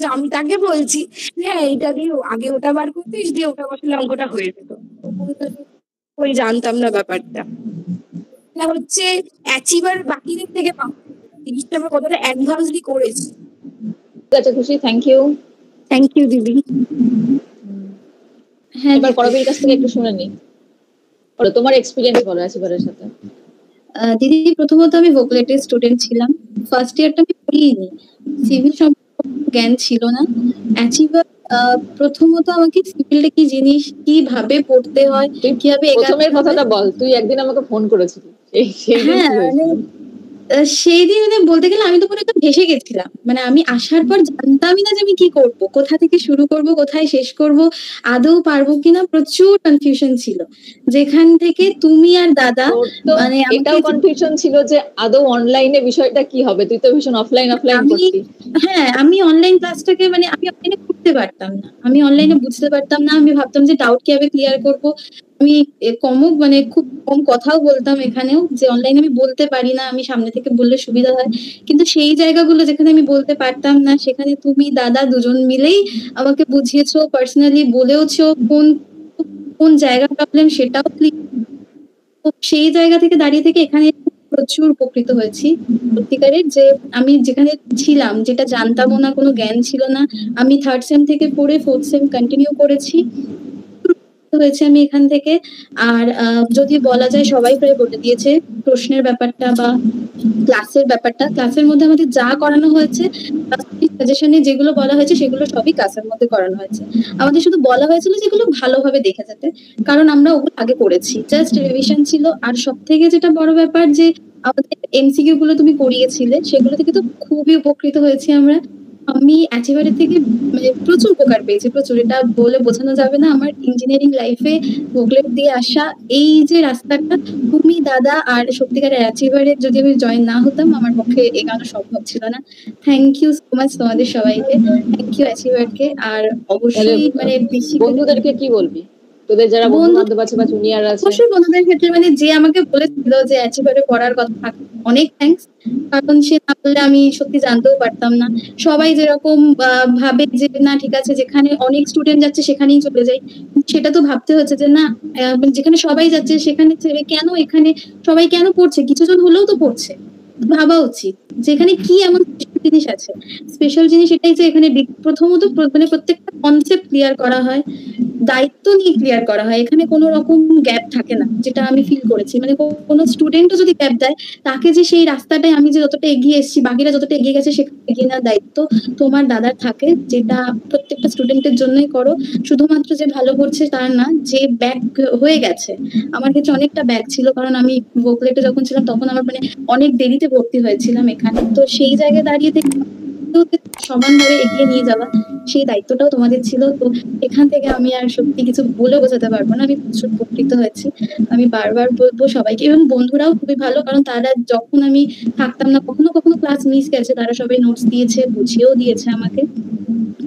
যে আমি তাকে বলছি হ্যাঁ এটা দিয়ে আগে ওটা বার করতিস, দিয়ে ওটা বসলে অঙ্কটা হয়ে যেত। ওই জানতাম না ব্যাপারটা। এটা হচ্ছে অ্যাচিভার বাকিদের থেকে পাবো, জিনিসটা আমরা কতটা অ্যাডভান্সলি করেছি। ঠিক আছে খুশি, থ্যাংক ইউ। থ্যাংক ইউ দিদি। হ্যাঁ এবার করবীর কাছ থেকে একটু শুনে নি, বলো তোমার এক্সপিরিয়েন্স বলো অ্যাচিভারের সাথে। দিদি, প্রথমত আমি ভোকলেটের স্টুডেন্ট ছিলাম, ফার্স্ট ইয়ারটা আমি পড়িনি, সিভিল সম্পর্কে জ্ঞান ছিল না। অ্যাচিভার প্রথমত আমাকে সিভিলটা কি জিনিস, কিভাবে পড়তে হয়, কিভাবে প্রথমের কথাটা বল। তুই একদিন আমাকে ফোন করেছিলি, সেই দিন মানে বলতে গেলে আমি তো পুরো একদম ভেসে গেছিলাম। মানে আমি আসার পর জানতামই না যে আমি কি করব, কোথা থেকে শুরু করব, কোথায় শেষ করব, আদৌ পারবো কিনা, প্রচুর কনফিউশন ছিল। যেখান থেকে তুমি আর দাদা মানে এটাও কনফিউশন ছিল যে আদৌ অনলাইনে বিষয়টা কি হবে, তুই তো ভীষণ অফলাইন করতি। হ্যাঁ, আমি অনলাইন ক্লাসটাকে মানে আমি অনলাইনে করতে পারতাম না, আমি অনলাইনে বুঝতে পারতাম না। আমি ভাবতাম যে ডাউট কিভাবে ক্লিয়ার করব। আমি মানে খুব কম কথাও বলতাম এখানেও, যে অনলাইনে আমি বলতে পারি না, আমি সামনে থেকে বললে সুবিধা হয়। কিন্তু সেই জায়গাগুলো যেখানে আমি বলতে পারতাম না, সেখানে তুমি দাদা দুজন মিলেই আমাকে বুঝিয়েছো, পার্সোনালি বলেওছো কোন কোন জায়গা প্রবলেম সেটাও সেই জায়গা থেকে দাঁড়িয়ে থেকে এখানে প্রচুর উপকৃত হয়েছি সত্যিকারের। যে আমি যেখানে ছিলাম, যেটা জানতামও না, কোনো জ্ঞান ছিল না, আমি থার্ড সেম থেকে পড়ে ফোর্থ সেম কন্টিনিউ করেছি, হয়েছে আমি এখান থেকে। আর যদি বলা যায় সবাই প্রায় বলে দিয়েছে প্রশ্নের ব্যাপারটা বা ক্লাসের ব্যাপারটা। ক্লাসের মধ্যে আমাদের যা করানো হয়েছে, সাজেশনে যেগুলো বলা হয়েছে সেগুলো সবই ক্লাসের মধ্যে করানো হয়েছে। আমাদের শুধু বলা হয়েছিল যেগুলো ভালোভাবে দেখে যেতে, কারণ আমরা ওগুলো আগে করেছি, জাস্ট রিভিশন ছিল। আর সব থেকে যেটা বড় ব্যাপার যে আমাদের এমসিকিউ গুলো তুমি করিয়েছিলে, সেগুলো থেকে তো খুবই উপকৃত হয়েছি আমরা। আমি অ্যাচিভারের থেকে মানে প্রচুর উপকার পেয়েছি, প্রচুর। এটা বলে বোঝানো যাবে না। আমার ইঞ্জিনিয়ারিং লাইফে ভোকলেট দিয়ে আসা এই যে রাস্তাটা, তুমি দাদা আর সত্যিকারের অ্যাচিভারে যদি আমি জয়েন না হতাম, আমার পক্ষে এগোনো সম্ভব ছিল না। থ্যাংক ইউ সো মাচ তোমাদের সবাইকে, থ্যাংক ইউ অ্যাচিভারকে। আর অবশ্যই মানে বেশি বন্ধুদেরকে কি বলবি, তোদের যারা বন্ধু বান্ধব আছে বা জুনিয়র আছে? অবশ্যই বন্ধুদের ক্ষেত্রে মানে যে আমাকে বলেছিল যে অ্যাচিভারে পড়ার কথা, অনেক থ্যাঙ্কস। কারণ সে না বললে আমি সত্যি জানতেও পারতাম না। সবাই যেরকম ভাবে যে না ঠিক আছে, যেখানে অনেক স্টুডেন্ট যাচ্ছে সেখানেই চলে যাই, সেটা তো ভাবতে হচ্ছে যে না, যেখানে সবাই যাচ্ছে সেখানে কেন, এখানে সবাই কেন পড়ছে, কিছুজন হলেও তো পড়ছে, ভাবা উচিত যেখানে কি এমন জিনিস আছে। স্পেশাল জিনিস এটাই যে এখানে প্রথমত মানে প্রত্যেকটা কনসেপ্ট ক্লিয়ার করা হয়, দায়িত্ব নিয়ে ক্লিয়ার করা হয়। এখানে কোনো রকম গ্যাপ থাকে না, যেটা আমি ফিল করেছি। মানে কোনো স্টুডেন্টও যদি গ্যাপ দেয়, তাকে যে সেই রাস্তাটায় আমি যে যতটা এগিয়ে এসেছি, বাকিরা যতটা এগিয়ে গেছে সেখানে এগিয়ে নেওয়ার দায়িত্ব তোমার দাদার থাকে, যেটা প্রত্যেকটা স্টুডেন্টের জন্যই করো। শুধুমাত্র যে ভালো করছে তার না, যে ব্যাক হয়ে গেছে। আমার ক্ষেত্রে অনেকটা ব্যাক ছিল, কারণ আমি ভোকলেটে যখন ছিলাম তখন আমার মানে অনেক দেরিতে ভর্তি হয়েছিলাম এখানে। তো সেই জায়গায় দাঁড়িয়ে থেকে সমানভাবে এগিয়ে নিয়ে যাওয়া, সেই দায়িত্বটাও তোমাদের ছিল। তো এখান থেকে আমি আর সত্যি কিছু বলে বোঝাতে পারবো না, আমি প্রচুর উপকৃত হয়েছি। আমি বারবার বলবো সবাইকে, এবং বন্ধুরাও খুবই ভালো, কারণ তারা যখন আমি থাকতাম না, কখনো কখনো ক্লাস মিস গেছে, তারা সবাই নোটস দিয়েছে, বুঝিয়েও দিয়েছে আমাকে।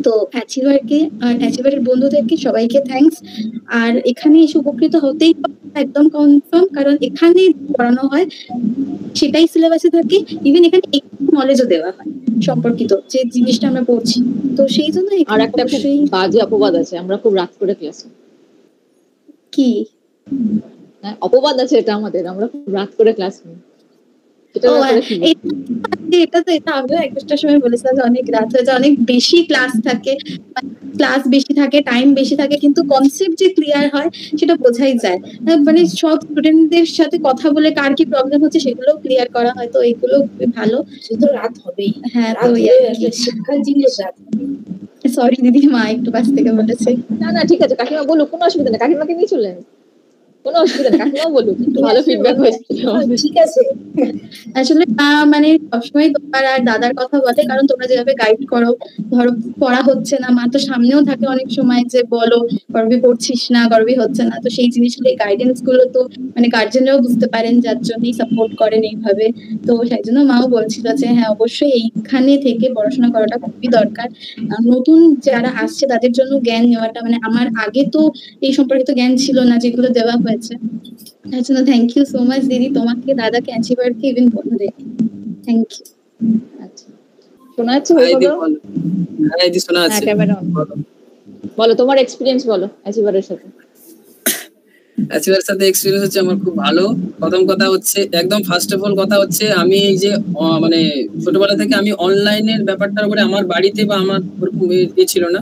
তো অ্যাচিভারকে আর অ্যাচিভারের বন্ধুদেরকে সবাইকে থ্যাঙ্কস। আর এখানে এসে উপকৃত হতেই একদম কনফার্ম, কারণ এখানে পড়ানো হয় সেটাই সিলেবাসে থাকে। ইভেন এখানে নলেজও দেওয়া হয় সম্পর্কিত যে জিনিসটা আমরা পড়ছি। তো সেই জন্য আর একটা বাজে অপবাদ আছে, আমরা খুব রাত করে ক্লাসে। কি অপবাদ আছে এটা আমাদের, আমরা খুব রাত করে ক্লাস নিই। এটা তো এটা আমরা একটার সময় বলেছিলাম যে অনেক রাত হয়ে যায়, অনেক বেশি ক্লাস থাকে, ক্লাস বেশি থাকে, টাইম বেশি থাকে, কিন্তু কনসেপ্ট যে ক্লিয়ার হয় সেটা বোঝাই যায়। মানে সব স্টুডেন্টদের সাথে কথা বলে কার কি প্রবলেম হচ্ছে সেগুলো ক্লিয়ার করা হয়। তো এগুলো খুবই ভালো। শুধু রাত হবেই। হ্যাঁ, তো শিক্ষার জিনিস রাত সরি দিদি, মা একটু কাছ থেকে বলেছে। না না ঠিক আছে কাকিমা বলুক, কোনো অসুবিধা নেই, কাকিমাকে নিয়ে চলেন, কোনো অসুবিধা নেই, কাকিমা বলুক, ভালো ফিডব্যাক হয়েছে। ঠিক আছে, আসলে মা মানে সবসময় তোমার আর দাদার কথা বলে, কারণ তোমরা যেভাবে গাইড করো, ধরো পড়া হচ্ছে না, মা তো সামনেও থাকে অনেক সময় যে বলো গর্বে পড়ছিস না, গর্বে হচ্ছে না, তো সেই জিনিসগুলো গাইডেন্স গুলো তো মানে গার্জেনরাও বুঝতে পারেন, যার জন্যই সাপোর্ট করেন এইভাবে। তো সেই জন্য মাও বলছিল যে হ্যাঁ অবশ্যই এইখানে থেকে পড়াশোনা করাটা খুবই দরকার, নতুন যারা আসছে তাদের জন্য জ্ঞান নেওয়াটা, মানে আমার আগে তো এই সম্পর্কিত জ্ঞান ছিল না যেগুলো দেওয়া হয়েছে। তার জন্য থ্যাংক ইউ সো মাচ দিদি, তোমাকে, দাদাকে, অ্যাচিভারকে, ইভেন বন্ধুদের থ্যাংক ইউ। আচ্ছা শোনা যাচ্ছে? হ্যাঁ দিদি শোনা যাচ্ছে। ক্যামেরা অন বলো, তোমার এক্সপেরিয়েন্স বলো অ্যাচিভারের সাথে। অ্যাচিভারের সাথে এক্সপেরিয়েন্স হচ্ছে আমার খুব ভালো। প্রথম কথা হচ্ছে, একদম ফার্স্ট অফ অল কথা হচ্ছে, আমি এই যে মানে ছোটবেলা থেকে আমি অনলাইনের ব্যাপারটার উপরে আমার বাড়িতে বা আমার ছিল না।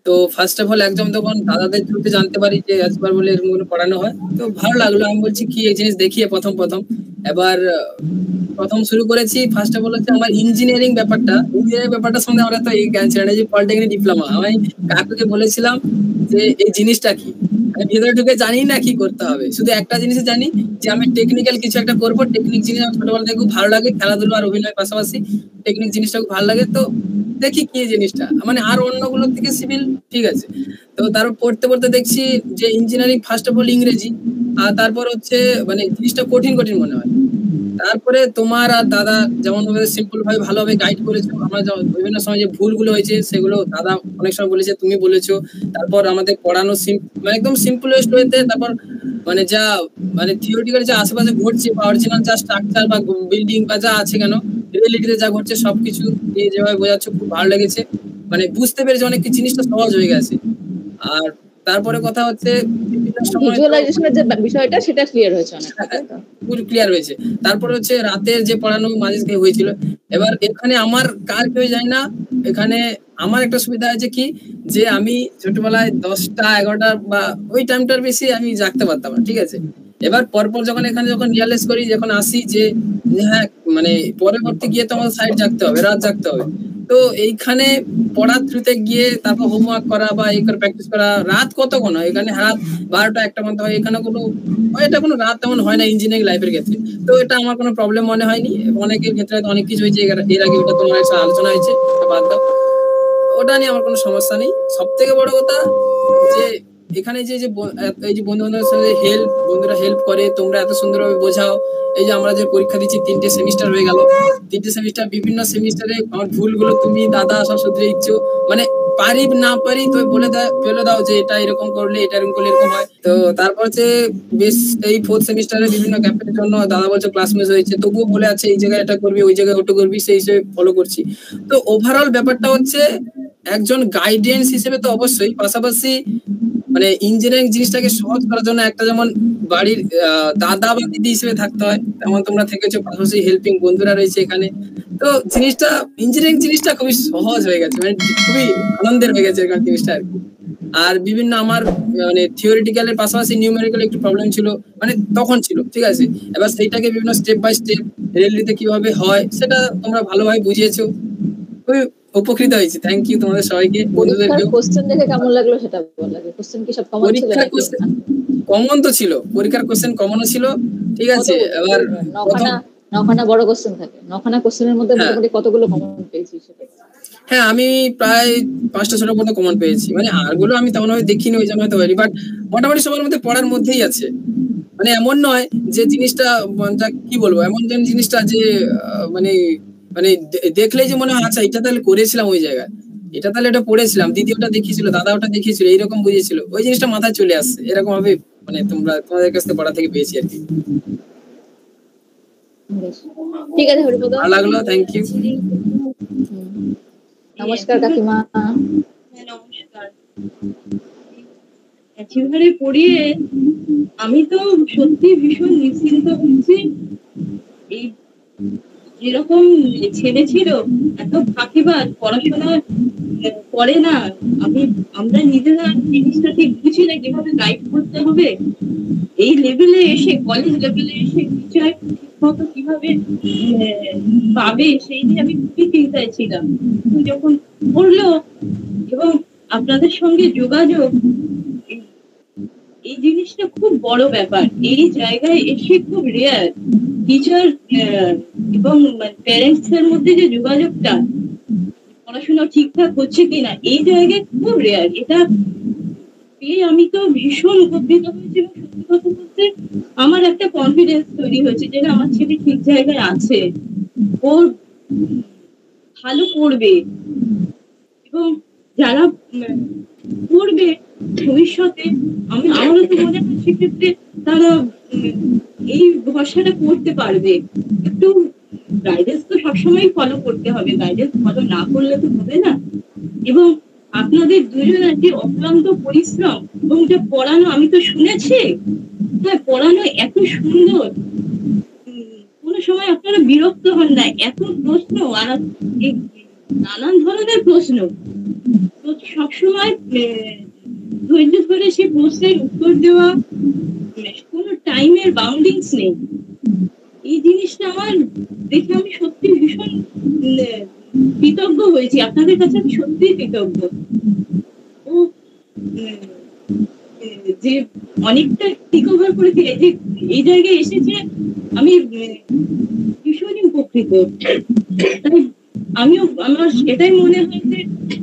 তো ফার্স্ট অফ অল একদম তখন দাদাদের থ্রুতে জানতে পারি যে অ্যাচিভার বলে এরকম করে পড়ানো হয়। তো ভালো লাগলো, আমি বলছি কি এই জিনিস দেখিয়ে প্রথম এবার প্রথম শুরু করেছি। ফার্স্ট অফ অল হচ্ছে আমার ইঞ্জিনিয়ারিং ব্যাপারটা সম্বন্ধে আমরা তো এই জ্ঞান ছিল না, যে পলিটেকনিক ডিপ্লোমা। আমি কাকুকে বলেছিলাম যে এই জিনিসটা কি, আমি ভেতরে ঢুকে জানি না কি করতে হবে, শুধু একটা জিনিস জানি যে আমি টেকনিক্যাল কিছু একটা করবো। টেকনিক জিনিস আমার ছোটবেলা থেকে খুব ভালো লাগে, খেলাধুলো আর অভিনয়ের পাশাপাশি টেকনিক জিনিসটা খুব ভালো লাগে। তো দেখি কি জিনিসটা, মানে আর অন্যগুলোর থেকে সিভিল ঠিক আছে। তো তারপর পড়তে দেখছি যে ইঞ্জিনিয়ারিং ফার্স্ট অফ অল ইংরেজি, আর তারপর হচ্ছে মানে জিনিসটা কঠিন মনে হয়। তারপরে তোমার আর দাদা যেমন সিম্পল ভাবে ভালোভাবে গাইড করেছো, আমরা বিভিন্ন সময় যে ভুলগুলো হয়েছে সেগুলো দাদা অনেক সময় বলেছে, তুমি বলেছো। তারপর আমাদের পড়ানো মানে একদম সিম্পলেস্ট ওয়েতে, তারপর মানে যা মানে থিওরিটিক্যাল যা আশেপাশে ঘটছে বা অরিজিনাল যা স্ট্রাকচার বা বিল্ডিং বা যা আছে কেন রিয়েলিটিতে যা ঘটছে সবকিছু দিয়ে যেভাবে বোঝাচ্ছ খুব ভালো লেগেছে, মানে বুঝতে পেরেছি অনেক জিনিসটা সহজ হয়ে গেছে। আর তারপরে কথা হচ্ছে ভিজুয়ালাইজেশনের যে বিষয়টা সেটা ক্লিয়ার হয়েছে, অনেক পুরো ক্লিয়ার হয়েছে। তারপরে হচ্ছে রাতের যে পড়ানো মাঝে হয়েছিল, এবার এখানে আমার কার কেউ যায় না। এখানে আমার একটা সুবিধা আছে কি, যে আমি ছোটবেলায় 10টা 11টা বা ওই টাইমটার বেশি আমি জাগতে পারতাম না, ঠিক আছে। এবার পরপর যখন এখানে রিয়ালাইজ করি, যখন আসি যে হ্যাঁ মানে পরবর্তী গিয়ে তো আমাদের সাইড জাগতে হবে, রাত জাগতে হবে। তো এইখানে পড়ার থ্রুতে গিয়ে তারপর হোমওয়ার্ক করা বা এই করে প্র্যাকটিস করা, রাত কতক্ষণ হয় এখানে, রাত 12টা 1টা পর্যন্ত হয়। এখানে এটা কোনো রাত তেমন হয় না ইঞ্জিনিয়ারিং লাইফের ক্ষেত্রে। তো এটা আমার কোনো প্রবলেম মনে হয়নি। অনেকের ক্ষেত্রে অনেক কিছু হয়েছে, এর আগে ওটা তোমার সাথে আলোচনা হয়েছে, বাদ দাও, ওটা নিয়ে আমার কোনো সমস্যা নেই। সব থেকে বড় কথা যে এখানে যে এই যে বন্ধু বান্ধবের সাথে বন্ধুরা হেল্প করে, তোমরা এত সুন্দরভাবে বোঝাও। এই যে আমরা যে পরীক্ষা দিচ্ছি 3টে সেমিস্টার হয়ে গেল, 3টে সেমিস্টার বিভিন্ন সেমিস্টারে আমার ভুলগুলো তুমি দাদা সব শুধরে দিচ্ছ, মানে পারি না পারি তো বলে দাও যে এটা এরকম করলে এটা এরকম করলে এরকম হয়। তো তারপর হচ্ছে বেশ এই 4th সেমিস্টারে বিভিন্ন ক্যাম্পের জন্য দাদা বলছে ক্লাস মিস হয়েছে, তবুও বলে আছে এই জায়গায় এটা করবি ওই জায়গায় ওটা করবি, সেই হিসেবে ফলো করছি। তো ওভারঅল ব্যাপারটা হচ্ছে একজন গাইডেন্স হিসেবে তো অবশ্যই, পাশাপাশি মানে ইঞ্জিনিয়ারিং জিনিসটাকে সহজ করার জন্য একটা যেমন বাড়ির দাদা বা দিদি হিসেবে থাকতে হয়, তেমন তোমরা থেকেছো, পাশাপাশি হেল্পিং বন্ধুরা রয়েছে এখানে। তো জিনিসটা ইঞ্জিনিয়ারিং জিনিসটা খুবই সহজ হয়ে গেছে, মানে খুবই আনন্দের হয়ে গেছে এখানে জিনিসটা আর কি। আর বিভিন্ন আমার মানে থিওরিটিক্যালের পাশাপাশি নিউমেরিক্যাল একটু প্রবলেম ছিল, মানে তখন ছিল, ঠিক আছে। এবার সেইটাকে বিভিন্ন স্টেপ বাই স্টেপ রিয়েলিটিতে কিভাবে হয় সেটা তোমরা ভালোভাবে বুঝিয়েছো, খুবই উপকৃত হয়েছি। থ্যাংক ইউ তোমাদের সবাইকে। কোশ্চেন দেখে কেমন লাগলো সেটা বল লাগে। কোশ্চেন কি সব কমন ছিল? কমন তো ছিল, পরীক্ষার কোশ্চেন কমনও ছিল, ঠিক আছে। এবার নখানা বড় কোশ্চেন থাকে, নখানা কোশ্চেনের মধ্যে মোটামুটি কতগুলো কমন পেয়েছিস সেটা? হ্যাঁ আমি প্রায় 5টা-6টা মতো কমন পেয়েছি, মানে আরগুলো আমি তেমন ভাবে দেখিনি ওই জন্য হয়তো, বাট মোটামুটি সবার মধ্যে পড়ার মধ্যেই আছে। মানে এমন নয় যে জিনিসটা কি বলবো, এমন জিনিসটা যে মানে মানে দেখলেই যে মনে হয় আচ্ছা এটা তাহলে করেছিলাম ওই জায়গায়, এটা তাহলে এটা পড়েছিলাম, দিদি ওটা দেখিয়েছিল, দাদা ওটা দেখিয়েছিল, এইরকম বুঝেছিল, ওই জিনিসটা মাথায় চলে আসছে। এরকম ভাবে মানে তোমাদের কাছ থেকে পড়া থেকে পেয়েছি আর কি। ঠিক আছে হরিপদ, ভালো লাগলো, থ্যাংক ইউ। নমস্কার কাকিমা। নমস্কার। একেবারে পড়িয়ে আমি তো সত্যি ভীষণ নিশ্চিন্ত হচ্ছি। এই যেরকম ছেলে ছিল এত ফাঁকিবাজ, পড়াশোনা করে না, আমরা নিজেরা জিনিসটা ঠিক বুঝি না কিভাবে গাইড করতে হবে। এই লেভেলে এসে, কলেজ লেভেলে এসে টিচার ঠিকমতো কিভাবে পাবে সেই নিয়ে আমি খুবই চিন্তায় ছিলাম। যখন পড়লো এবং আপনাদের সঙ্গে যোগাযোগ, এই জিনিসটা খুব বড় ব্যাপার। এই জায়গায় এসে খুব রেয়ার টিচার এবং প্যারেন্টস এর মধ্যে যে যোগাযোগটা, পড়াশোনা ঠিকঠাক হচ্ছে কিনা, এই জায়গায় খুব রেয়ার। এটা পেয়ে আমি তো ভীষণ উপকৃত হয়েছি এবং সত্যি কথা বলতে আমার একটা কনফিডেন্স তৈরি হয়েছে যে না, আমার ছেলে ঠিক জায়গায় আছে, ওর ভালো করবে এবং যারা করবে ভবিষ্যতে, আমারও তো মনে হয় সেক্ষেত্রে তারা এই ভরসাটা করতে পারবে। একটু গাইডেন্স তো সবসময় ফলো করতে হবে, গাইডেন্স ফলো না করলে তো হবে না। এবং আপনাদের দুজনের যে অক্লান্ত পরিশ্রম এবং যে পড়ানো, আমি তো শুনেছি, হ্যাঁ পড়ানো এত সুন্দর, কোনো সময় আপনারা বিরক্ত হন না। এত প্রশ্ন আর নানান ধরনের প্রশ্ন, তো সবসময় ধৈর্য ধরে সে প্রশ্নের উত্তর দেওয়া, কোনো টাইমের বাউন্ডিংস নেই। এই জিনিসটা আমার দেখে আমি সত্যি ভীষণ কৃতজ্ঞ হয়েছি, আপনাদের কাছে আমি সত্যিই কৃতজ্ঞ। ও যে অনেকটা রিকভার করে দিয়ে যে এই জায়গায় এসেছে, আমি ভীষণই উপকৃত। তাই আমিও, আমার এটাই মনে হয় যে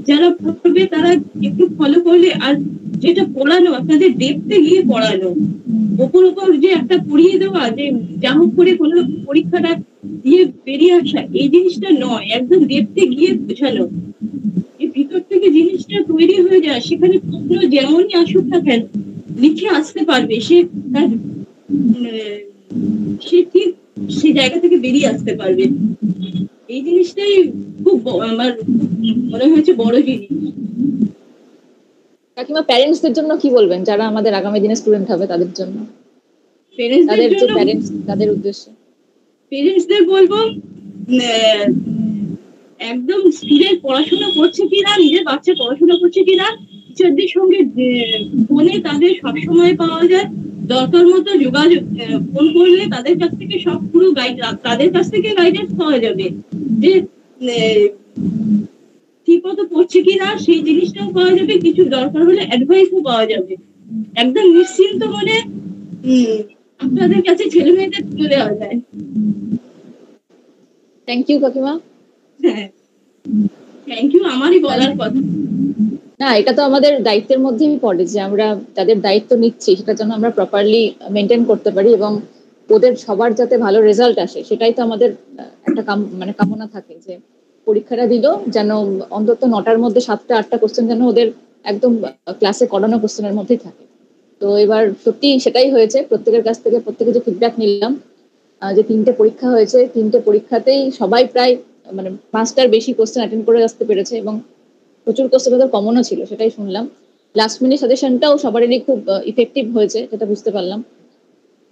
যারা পড়বে তারা একটু ফলো করলে, আর যেটা পড়ানো আপনাদের ডেপথে গিয়ে পড়ানো, ওপর যে একটা পড়িয়ে দেওয়া যে যা হোক করে কোনো পরীক্ষাটা দিয়ে বেরিয়ে আসা, এই জিনিসটা নয়, একদম ডেপথে গিয়ে বোঝানো। এই ভিতর থেকে জিনিসটা তৈরি হয়ে যায়, সেখানে প্রশ্ন যেমনই আসুক না কেন লিখে আসতে পারবে, সে তার সে ঠিক সে জায়গা থেকে বেরিয়ে আসতে পারবে। এই জিনিসটাই খুব আমার মনে হয়েছে বড় জিনিস। কাকিমা, প্যারেন্টসদের জন্য কি বলবেন যারা আমাদের আগামী দিনে স্টুডেন্ট হবে, তাদের জন্য, তাদের উদ্দেশ্যে? প্যারেন্টসদের বলবো একদম স্টুডেন্ট পড়াশোনা করছে কিনা, নিজের বাচ্চা পড়াশোনা করছে কিনা, টিচারদের সঙ্গে ফোনে তাদের সবসময় পাওয়া যায়, দরকার মতো যোগাযোগ ফোন করলে তাদের কাছ থেকে সব পুরো তাদের কাছ থেকে গাইডেন্স পাওয়া যাবে যে ঠিক মতো পড়ছে কিনা, সেই জিনিসটাও পাওয়া যাবে, কিছু দরকার হলে অ্যাডভাইসও পাওয়া যাবে। একদম নিশ্চিন্ত মনে আপনাদের কাছে ছেলে মেয়েদের তুলে দেওয়া যায়। থ্যাংক ইউ কাকিমা। হ্যাঁ, থ্যাংক ইউ, আমারই বলার কথা না, এটা তো আমাদের দায়িত্বের মধ্যেই পড়ে যে আমরা তাদের দায়িত্ব নিচ্ছি, সেটার জন্য আমরা প্রপারলি মেনটেন করতে পারি এবং ওদের সবার যাতে ভালো রেজাল্ট আসে, সেটাই তো আমাদের একটা কামনা থাকে যে পরীক্ষাটা দিল যেন অন্তত 9টার মধ্যে 7টা-8টা কোশ্চেন যেন ওদের একদম ক্লাসে করানো কোশ্চেনের মধ্যেই থাকে। তো এবার সত্যি সেটাই হয়েছে। প্রত্যেকের কাছ থেকে প্রত্যেকে যে ফিডব্যাক নিলাম, যে 3টে পরীক্ষা হয়েছে, 3টে পরীক্ষাতেই সবাই প্রায় 5টার বেশি কোশ্চেন অ্যাটেন্ড করে আসতে পেরেছে এবং প্রচুর কোশ্চেন ওদের কমনও ছিল, সেটাই শুনলাম। লাস্ট মিনিট সাজেশনটাও সবারই খুব ইফেক্টিভ হয়েছে, যেটা বুঝতে পারলাম।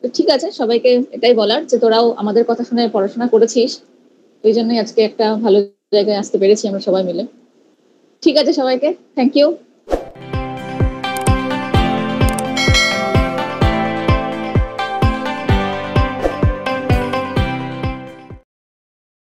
তো ঠিক আছে, সবাইকে এটাই বলার যে তোরাও আমাদের কথা শুনে পড়াশোনা করেছিস, ওই জন্যই আজকে একটা ভালো জায়গায় আসতে পেরেছি আমরা সবাই মিলে। ঠিক আছে, সবাইকে থ্যাংক ইউ।